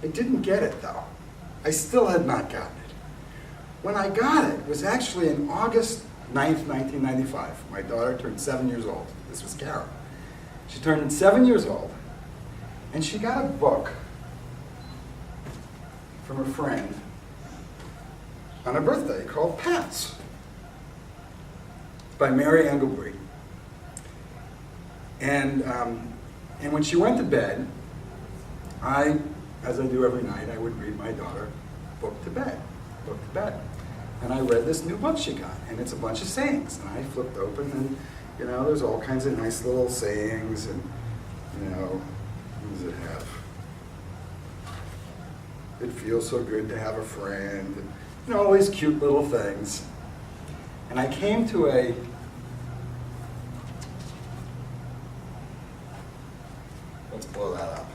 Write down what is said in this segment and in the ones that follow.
I didn't get it though. I still had not gotten it. When I got it was actually in August 9th, 1995. My daughter turned 7 years old. This was Carol. She turned 7 years old, and she got a book from a friend on her birthday called Pats by Mary Engelbreit. And when she went to bed, as I do every night, I would read my daughter book to bed. And I read this new book she got, and it's a bunch of sayings. And I flipped open, and there's all kinds of nice little sayings, and what does it have? It feels so good to have a friend, and all these cute little things. And I came to let's blow that up.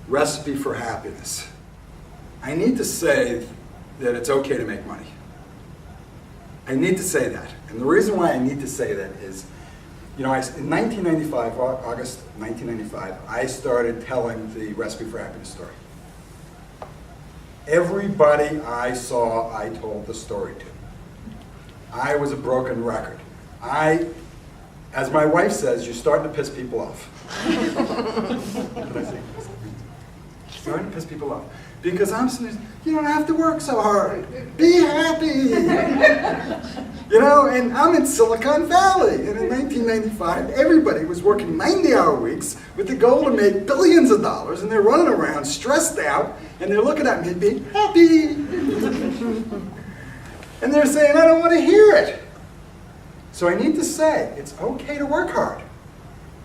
Recipe for happiness. I need to say that it's okay to make money. I need to say that. And the reason why I need to say that is, in 1995, August 1995, I started telling the Recipe for Happiness story. Everybody I saw, I told the story to. I was a broken record. As my wife says, you're starting to piss people off. What did I say? Starting to piss people off. Because I'm saying, you don't have to work so hard. Be happy. And I'm in Silicon Valley. And in 1995, everybody was working 90-hour weeks with the goal to make billions of dollars, and they're running around stressed out, and they're looking at me being happy. And they're saying, I don't want to hear it. So I need to say, it's okay to work hard.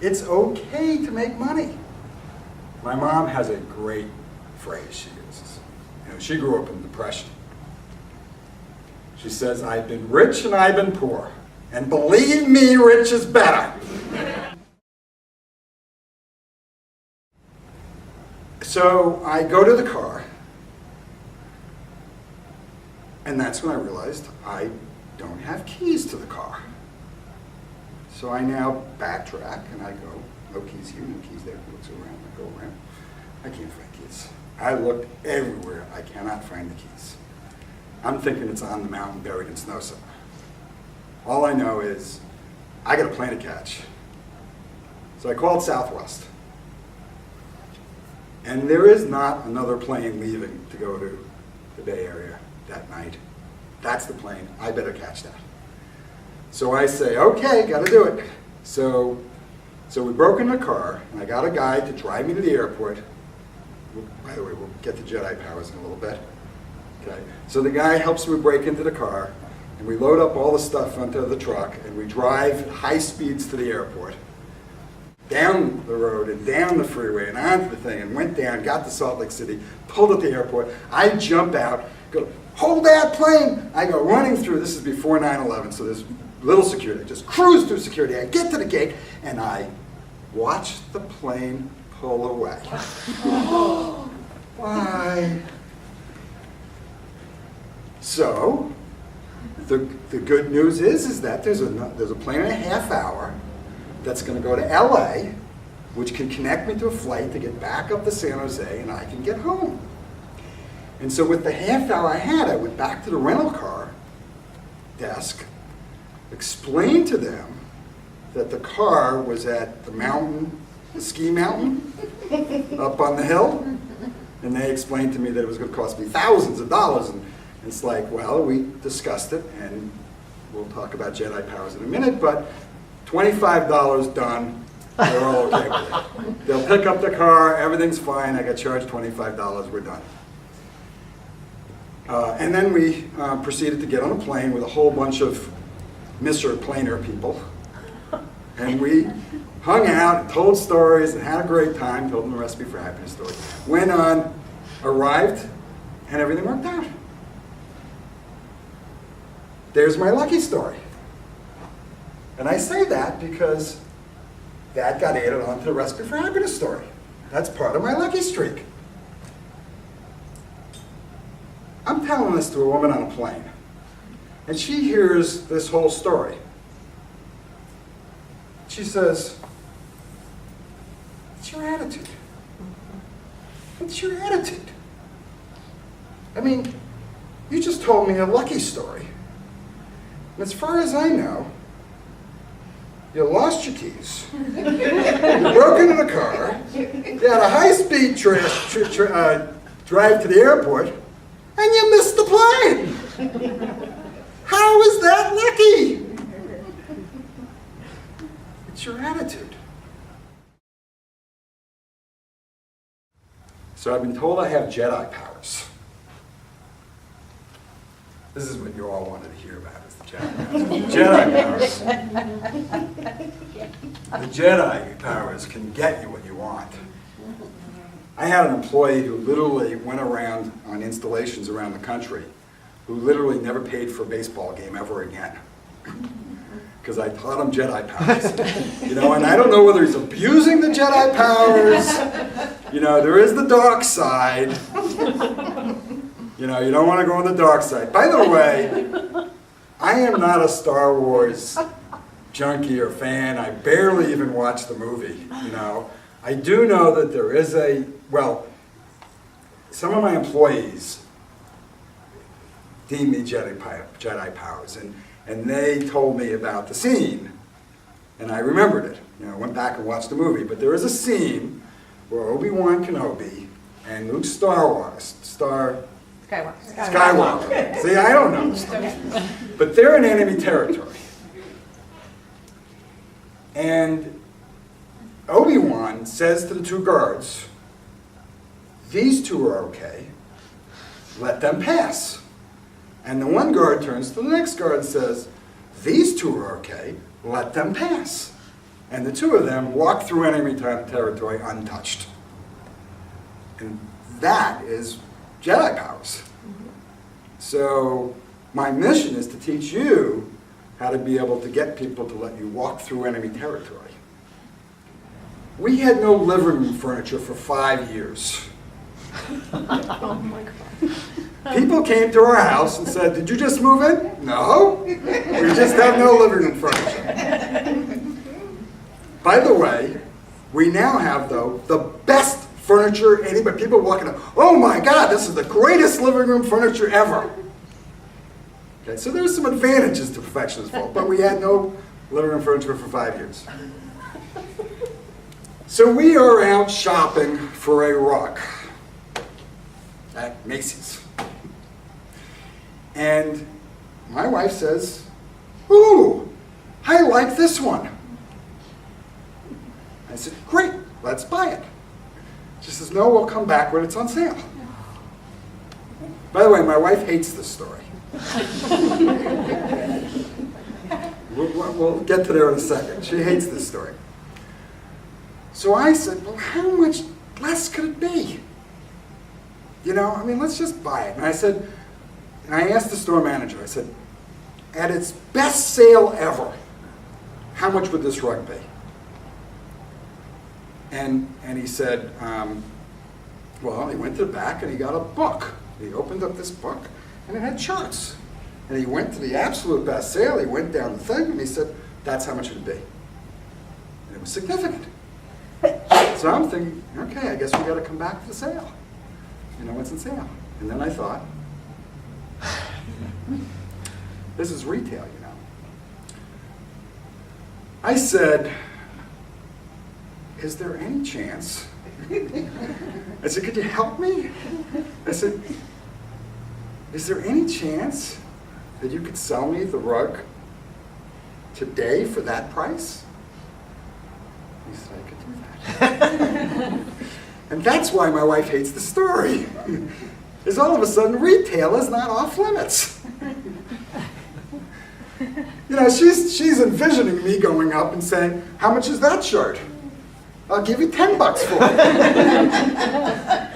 It's okay to make money. My mom has a great phrase she uses. She grew up in the Depression. She says, I've been rich and I've been poor. And believe me, rich is better. So I go to the car, and that's when I realized I don't have keys to the car. So I now backtrack and I go, no keys here, no keys there. He looks around, I go around. I can't find keys. I looked everywhere. I cannot find the keys. I'm thinking it's on the mountain buried in snow somewhere. All I know is I got a plane to catch. So I called Southwest. And there is not another plane leaving to go to the Bay Area that night. That's the plane. I better catch that. So I say, okay, got to do it. So we broke into the car, and I got a guy to drive me to the airport. By the way, we'll get to Jedi powers in a little bit. Okay. So the guy helps me break into the car, and we load up all the stuff onto the truck, and we drive at high speeds to the airport, down the road and down the freeway and onto the thing, and went down, got to Salt Lake City, pulled at the airport. I jump out, go, hold that plane! I go running through, this is before 9/11, so there's little security. I just cruise through security. I get to the gate, and I watch the plane pull away. Why? So, the good news is that there's a plane in a half hour that's going to go to LA, which can connect me to a flight to get back up to San Jose, and I can get home. And so with the half hour I had, I went back to the rental car desk, explained to them that the car was at the mountain, the ski mountain, up on the hill, and they explained to me that it was going to cost me thousands of dollars, and it's like, well, we discussed it, and we'll talk about Jedi powers in a minute, but $25 done, they're all okay with it. They'll pick up the car, everything's fine, I got charged $25, we're done. And then we proceeded to get on a plane with a whole bunch of Mr. Planer people. And we hung out and told stories and had a great time, told them the Recipe for Happiness story. Went on, arrived, and everything worked out. There's my lucky story. And I say that because that got added onto the Recipe for Happiness story. That's part of my lucky streak. I'm telling this to a woman on a plane, and she hears this whole story. She says, attitude? What's your attitude? I mean, you just told me a lucky story. And as far as I know, you lost your keys, you broke into the car, you had a high-speed drive to the airport, and you missed the plane. How is that lucky? It's your attitude. So I've been told I have Jedi powers. This is what you all wanted to hear about, is the Jedi powers. Jedi powers. The Jedi powers can get you what you want. I had an employee who literally went around on installations around the country, who literally never paid for a baseball game ever again. Because I taught him Jedi powers. You know, and I don't know whether he's abusing the Jedi powers. You know, there is the dark side. You know, you don't want to go on the dark side. By the way, I am not a Star Wars junkie or fan. I barely even watch the movie, you know. I do know that there is well, some of my employees deem me Jedi powers, and they told me about the scene, and I remembered it. You know, I went back and watched the movie, but there is a scene where Obi-Wan Kenobi and Luke Skywalker. See, I don't know the story. But they're in enemy territory. And Obi-Wan says to the two guards, "These two are okay, let them pass." And the one guard turns to the next guard and says, "These two are okay, let them pass." And the two of them walk through enemy territory untouched. And that is Jedi powers. So my mission is to teach you how to be able to get people to let you walk through enemy territory. We had no living room furniture for 5 years. Oh my God. People came to our house and said, "Did you just move in?" "No, we just have no living room furniture." By the way, we now have, though, the best furniture anybody. People walking up, "Oh my God, this is the greatest living room furniture ever." Okay, so there's some advantages to perfectionist fault, but we had no living room furniture for 5 years. So we are out shopping for a rug at Macy's. And my wife says, "Ooh, I like this one." I said, "Great, let's buy it." She says, "No, we'll come back when it's on sale." By the way, my wife hates this story. We'll get to there in a second. She hates this story. So I said, "Well, how much less could it be? You know, I mean, let's just buy it." And I said, and I asked the store manager, I said, "At its best sale ever, how much would this rug be?" And he said, well, he went to the back and he got a book. He opened up this book and it had charts. And he went to the absolute best sale, he went down the thing and he said, "That's how much it would be." And it was significant. So I'm thinking, okay, I guess we got to come back to the sale. You know what's in sale. And then I thought, this is retail, you know. I said, "Is there any chance?" I said, "Could you help me?" I said, "Is there any chance that you could sell me the rug today for that price?" He said, "I could do that." And that's why my wife hates the story. Is all of a sudden retail is not off limits. You know, she's envisioning me going up and saying, "How much is that shirt? I'll give you $10 for it."